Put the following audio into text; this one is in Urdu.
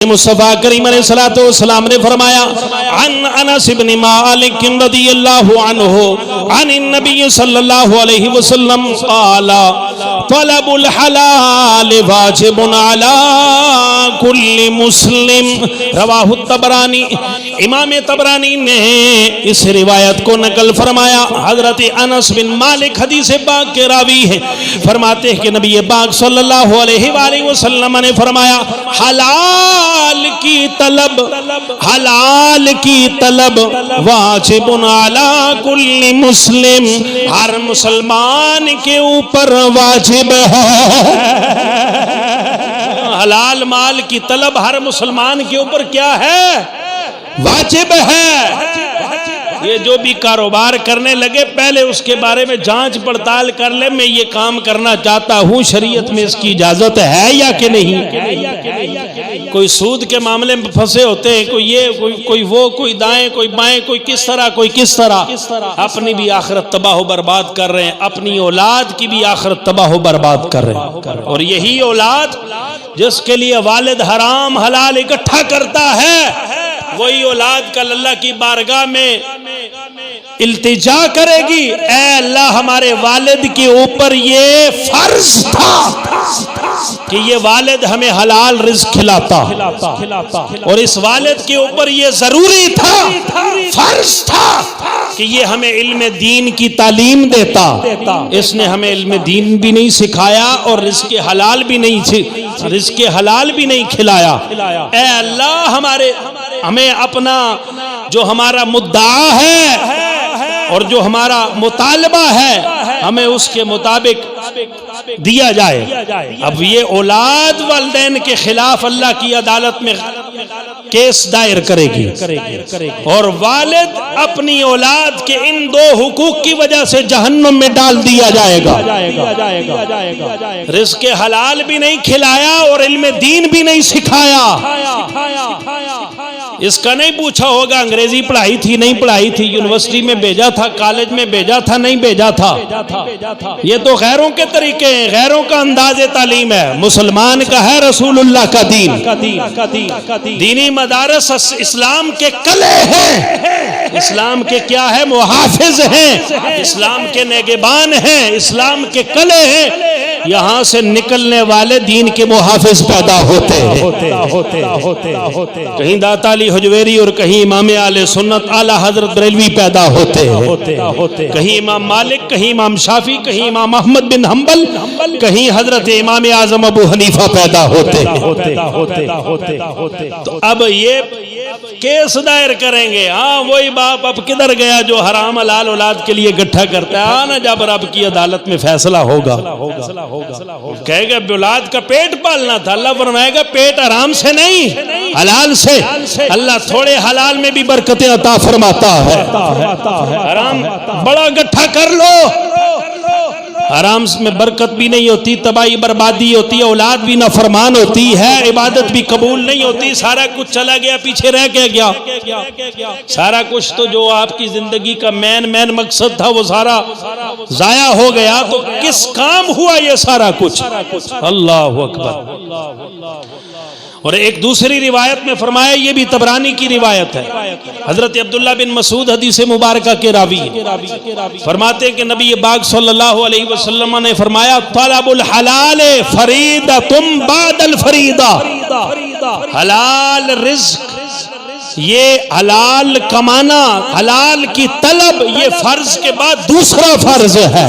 مصطفیٰ کریم علیہ السلام نے فرمایا عن انس بن مالک رضی اللہ عنہ عن النبی صلی اللہ علیہ وسلم قال طلب الحلال واجب علی کل مسلم رواہ الطبرانی۔ امام طبرانی نے اس روایت کو نقل فرمایا۔ حضرت انس بن مالک حدیث پاک کے راوی ہیں، فرماتے ہیں کہ نبی پاک صلی اللہ علیہ وآلہ وسلم نے فرمایا حلال کی طلب واجب علی کل مسلم، ہر مسلمان کے اوپر واجب ہے۔ حلال مال کی طلب ہر مسلمان کے اوپر کیا ہے؟ واجب ہے۔ یہ جو بھی کاروبار کرنے لگے پہلے اس کے بارے میں جانچ پڑتال کر لے، میں یہ کام کرنا چاہتا ہوں، شریعت میں اس کی اجازت ہے یا کہ نہیں۔ کوئی سود کے معاملے میں پھنسے ہوتے ہیں، کوئی یہ کوئی وہ، کوئی دائیں کوئی بائیں، کوئی کس طرح کوئی کس طرح، اپنی بھی آخرت تباہ و برباد کر رہے ہیں، اپنی اولاد کی بھی آخرت تباہ و برباد کر رہے ہیں۔ اور یہی اولاد جس کے لیے والد حرام حلال اکٹھا کرتا ہے، وہی اولاد کل اللہ کی بارگاہ میں التجا کرے گی، اے اللہ ہمارے والد کے اوپر یہ فرض تھا کہ یہ والد ہمیں حلال رزق کھلاتا، اور اس والد کے اوپر یہ ضروری تھا، فرض تھا کہ یہ ہمیں علم دین کی تعلیم دیتا، اس نے ہمیں علم دین بھی نہیں سکھایا اور رزق حلال بھی نہیں کھلایا۔ اے اللہ ہمیں اپنا جو ہمارا مدعا ہے اور جو ہمارا مطالبہ ہے ہمیں اس کے مطابق دیا جائے۔ اب یہ اولاد والدین کے خلاف اللہ کی عدالت میں کیس دائر کرے گی، اور والد اپنی اولاد کے ان دو حقوق کی وجہ سے جہنم میں ڈال دیا جائے گا۔ رزق حلال بھی نہیں کھلایا اور علم دین بھی نہیں سکھایا۔ اس کا نہیں پوچھا ہوگا انگریزی پڑھائی تھی نہیں پڑھائی تھی، یونیورسٹی میں بھیجا تھا، کالج میں بھیجا تھا نہیں بھیجا تھا۔ یہ تو غیروں کے طریقے ہیں، غیروں کا انداز تعلیم ہے۔ مسلمان کا ہے رسول اللہ کا دین۔ دینی مدارس اسلام کے قلعے ہیں، اسلام کے کیا ہے؟ محافظ ہیں، اسلام کے نگہبان ہیں، اسلام کے قلعے ہیں۔ یہاں سے نکلنے والے دین کے محافظ پیدا ہوتے ہیں، کہیں داتا علی حجویری اور کہیں امام اہل سنت اعلی حضرت بریلوی پیدا ہوتے ہیں، کہیں امام مالک، کہیں امام شافعی، کہیں امام احمد بن حنبل، کہیں حضرت امام اعظم ابو حنیفہ پیدا ہوتے ہیں۔ تو اب یہ کیس دائر کریں گے، ہاں وہی باپ اب کدھر گیا جو حرام حلال اولاد کے لیے گٹھا کرتا ہے، آنا جب رب کی عدالت میں فیصلہ ہوگا کہے گا اولاد کا پیٹ پالنا تھا، اللہ فرمائے گا پیٹ حرام سے نہیں حلال سے۔ اللہ تھوڑے حلال میں بھی برکتیں عطا فرماتا ہے، حرام بڑا گٹھا کر لو، حرام میں برکت بھی نہیں ہوتی، تباہی بربادی ہوتی ہے، اولاد بھی نافرمان ہوتی ہے، عبادت بھی قبول نہیں ہوتی، سارا کچھ چلا گیا، پیچھے رہ کے گیا سارا کچھ، تو جو آپ کی زندگی کا مین مقصد تھا وہ سارا ضائع ہو گیا، تو کس کام ہوا یہ سارا کچھ؟ اللہ اکبر۔ اور ایک دوسری روایت میں فرمایا، یہ بھی طبرانی کی روایت ہے، حضرت عبداللہ بن مسعود حدیث مبارکہ کے راوی فرماتے ہیں کہ نبی پاک صلی اللہ علیہ وسلم نے فرمایا طلب الحلال فریضۃ بعد الفریضہ، حلال رزق، یہ حلال کمانا، حلال کی طلب، یہ فرض کے بعد دوسرا فرض ہے۔